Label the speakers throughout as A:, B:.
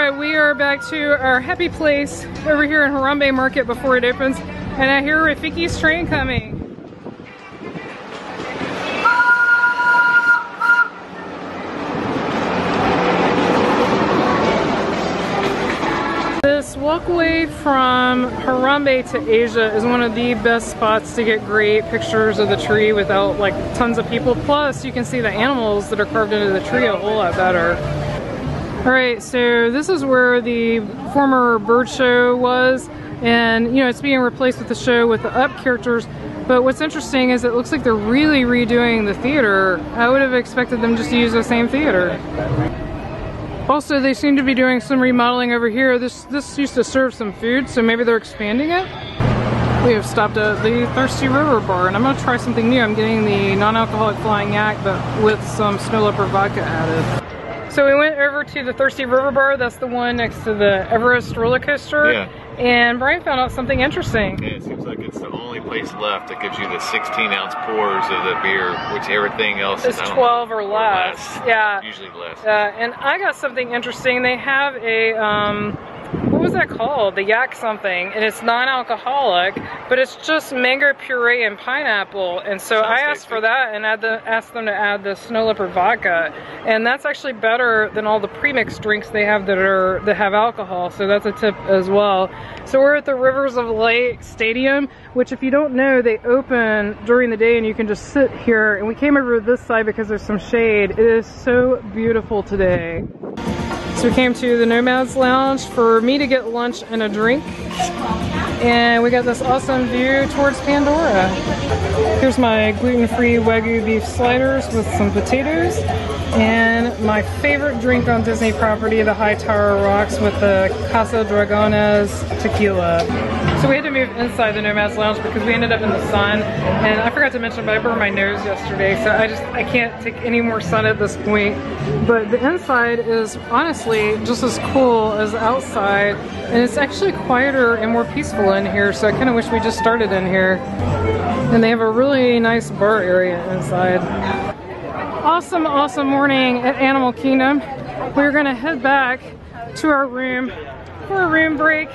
A: Alright, we are back to our happy place over here in Harambe Market before it opens. And I hear Rafiki's train coming. This walkway from Harambe to Asia is one of the best spots to get great pictures of the tree without like tons of people. Plus you can see the animals that are carved into the tree a whole lot better. Alright, so this is where the former bird show was. And you know, it's being replaced with the show with the Up characters. But what's interesting is it looks like they're really redoing the theater. I would have expected them just to use the same theater. Also, they seem to be doing some remodeling over here. This used to serve some food, so maybe they're expanding it. We have stopped at the Thirsty River Bar, and I'm gonna try something new. I'm getting the non-alcoholic flying yak, but with some snow leopard vodka added. So we went over to the Thirsty River Bar. That's the one next to the Everest roller coaster. Yeah. And Brian found out something interesting.
B: Yeah, it seems like it's the only place left that gives you the 16-ounce pours of the beer, which everything else is
A: 12 or less. Yeah.
B: Usually less.
A: And I got something interesting. They have a, what was that called? The yak something. And it's non-alcoholic, but it's just mango puree and pineapple. And so I asked for that and asked them to add the snow leopard vodka. And that's actually better than all the premixed drinks they have that have alcohol. So that's a tip as well. So we're at the Rivers of Light Stadium, which if you don't know, they open during the day and you can just sit here. And we came over to this side because there's some shade. It is so beautiful today. So we came to the Nomad's Lounge for me to get lunch and a drink. And we got this awesome view towards Pandora. Here's my gluten-free wagyu beef sliders with some potatoes. And my favorite drink on Disney property, the Hightower Rocks with the Casa Dragones tequila. So we had to move inside the Nomad's Lounge because we ended up in the sun. And I forgot to mention, but I burned my nose yesterday, so I can't take any more sun at this point. But the inside is honestly just as cool as the outside. And it's actually quieter and more peaceful in here, so I kind of wish we just started in here. And they have a really nice bar area inside. Awesome, awesome morning at Animal Kingdom. We're gonna head back to our room for a room break,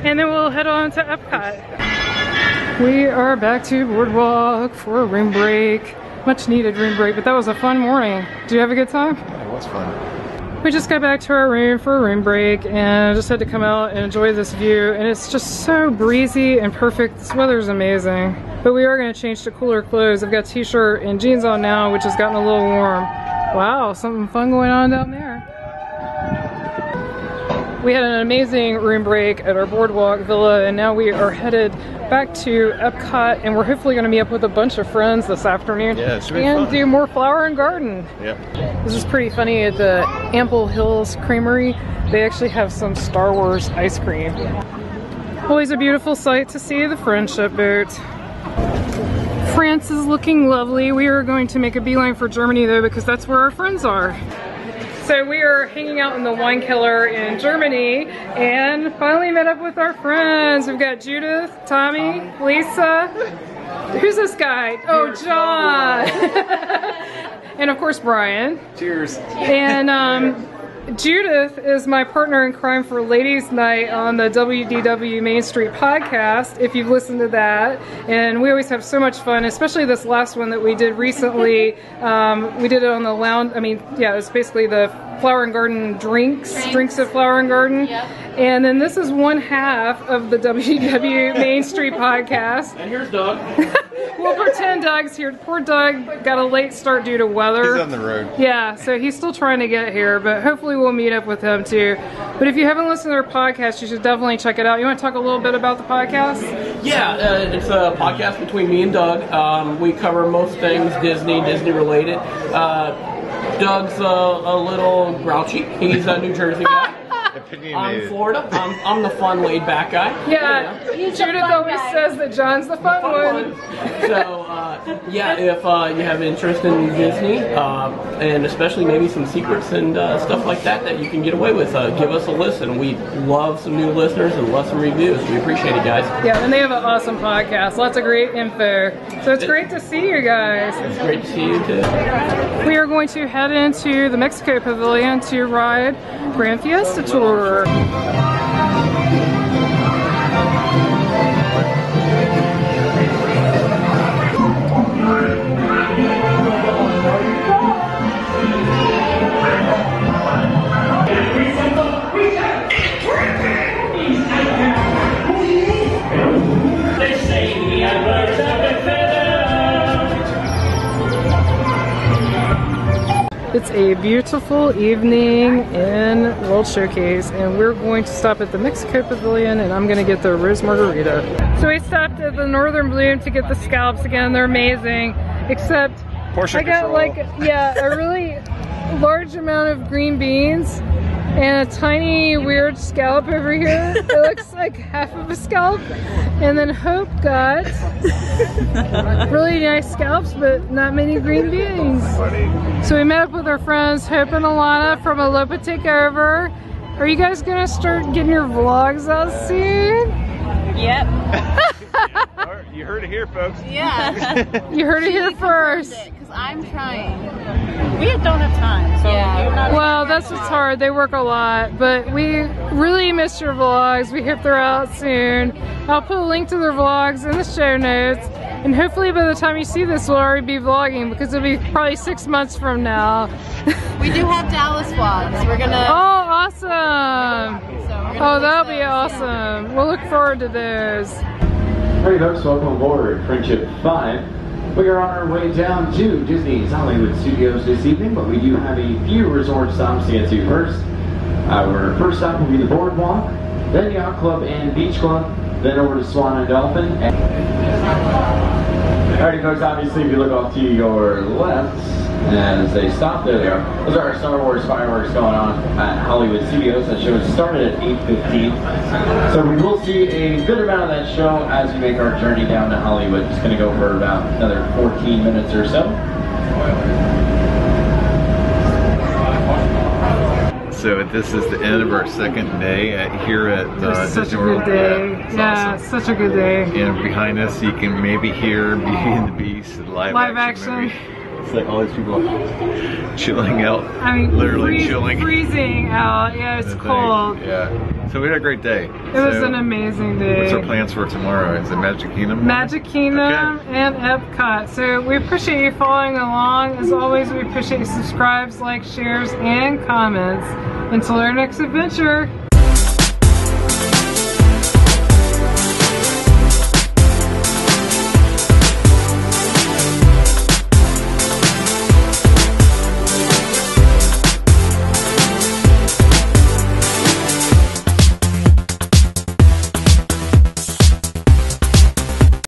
A: and then we'll head on to Epcot. We are back to Boardwalk for a room break. Much needed room break, but that was a fun morning. Did you have a good time?
B: Yeah, it was fun.
A: We just got back to our room for a room break and just had to come out and enjoy this view, and it's just so breezy and perfect. This weather's amazing. But we are going to change to cooler clothes. I've got t-shirt and jeans on now, which has gotten a little warm. Wow, something fun going on down there. We had an amazing room break at our Boardwalk Villa, and now we are headed back to Epcot, and we're hopefully going to meet up with a bunch of friends this afternoon.
B: Yeah, it should be
A: and
B: fun.
A: Do more flower and garden.
B: Yep.
A: This is pretty funny. At the Ample Hills Creamery, they actually have some Star Wars ice cream. Always a beautiful sight to see the Friendship Boat. France is looking lovely. We are going to make a beeline for Germany though, because that's where our friends are. So we are hanging out in the wine cellar in Germany and finally met up with our friends. We've got Judith, Tommy, Lisa. Who's this guy? Oh, John. And of course, Brian.
B: Cheers.
A: And Judith is my partner in crime for Ladies Night on the WDW Mainstreet Podcast, if you've listened to that. And we always have so much fun, especially this last one that we did recently. We did it on the lounge. I mean, yeah, it's basically the Flower and Garden drinks at Flower and Garden. Yep. And then this is one half of the WDW Mainstreet Podcast.
C: And here's Doug.
A: We'll pretend Doug's here. Poor Doug got a late start due to weather.
B: He's on the road.
A: Yeah, so he's still trying to get here, but hopefully we'll meet up with him too. But if you haven't listened to their podcast, you should definitely check it out. You want to talk a little bit about the podcast?
C: Yeah, it's a podcast between me and Doug. We cover most things Disney related. Doug's a little grouchy. He's a New Jersey guy. I'm Florida. I'm the fun, laid-back guy.
A: Yeah, Judith always says that John's the fun one.
C: So Yeah, if you have interest in Disney, and especially maybe some secrets and stuff like that that you can get away with, give us a listen. We love some new listeners and love some reviews. We appreciate it, guys.
A: Yeah, and they have an awesome podcast. Lots of great info. So it's great to see you guys.
C: It's great to see you too.
A: We are going to head into the Mexico Pavilion to ride Gran Fiesta Tour. It's a beautiful evening in World Showcase, and we're going to stop at the Mexico Pavilion, and I'm going to get the Rose Margarita. So we stopped at the Northern Bloom to get the scallops again. They're amazing, except I got like, yeah, a really large amount of green beans and a tiny weird scallop over here. It looks like half of a scallop. And then Hope got really nice scallops, but not many green beans. So we met up with our friends Hope and Alana from Alopatakeover. Are you guys gonna start getting your vlogs out soon?
D: Yep.
B: You heard it here, folks.
D: Yeah.
A: You heard it here first.
D: Because I'm trying. We don't have time. So yeah.
A: Well, that's what's hard. They work a lot, but we really miss your vlogs. We hope they're out soon. I'll put a link to their vlogs in the show notes, and hopefully by the time you see this, we'll already be vlogging because it'll be probably 6 months from now.
D: We do have Dallas vlogs. We're gonna.
A: Oh, awesome! Oh, that'll be awesome. We'll look forward to those.
E: Hey folks, welcome aboard Friendship 5. We are on our way down to Disney's Hollywood Studios this evening, but we do have a few resort stops to get to first. Our first stop will be the Boardwalk, then Yacht Club and Beach Club, then over to Swan and Dolphin. Alrighty folks, obviously if you look off to your left, as they stop, there they are. Those are our Star Wars fireworks going on at Hollywood Studios. That show started at 8:15. So we will see a good amount of that show as we make our journey down to Hollywood. It's going to go for about another 14 minutes or so.
B: So this is the end of our second day here at
A: Such a
B: Disney World.
A: good day.
B: Yeah,
A: Yeah, such a good day.
B: and behind us you can maybe hear Beauty and the Beast, the live action movie. It's like all these people chilling out.
A: I mean,
B: literally chilling.
A: freezing out. Yeah, it's cold.
B: Yeah. So we had a great day.
A: It was an amazing day.
B: What's our plans for tomorrow? Is it Magic Kingdom?
A: Magic Kingdom
B: Okay.
A: and Epcot. So we appreciate you following along. As always, we appreciate subscribes, likes, shares, and comments. Until our next adventure,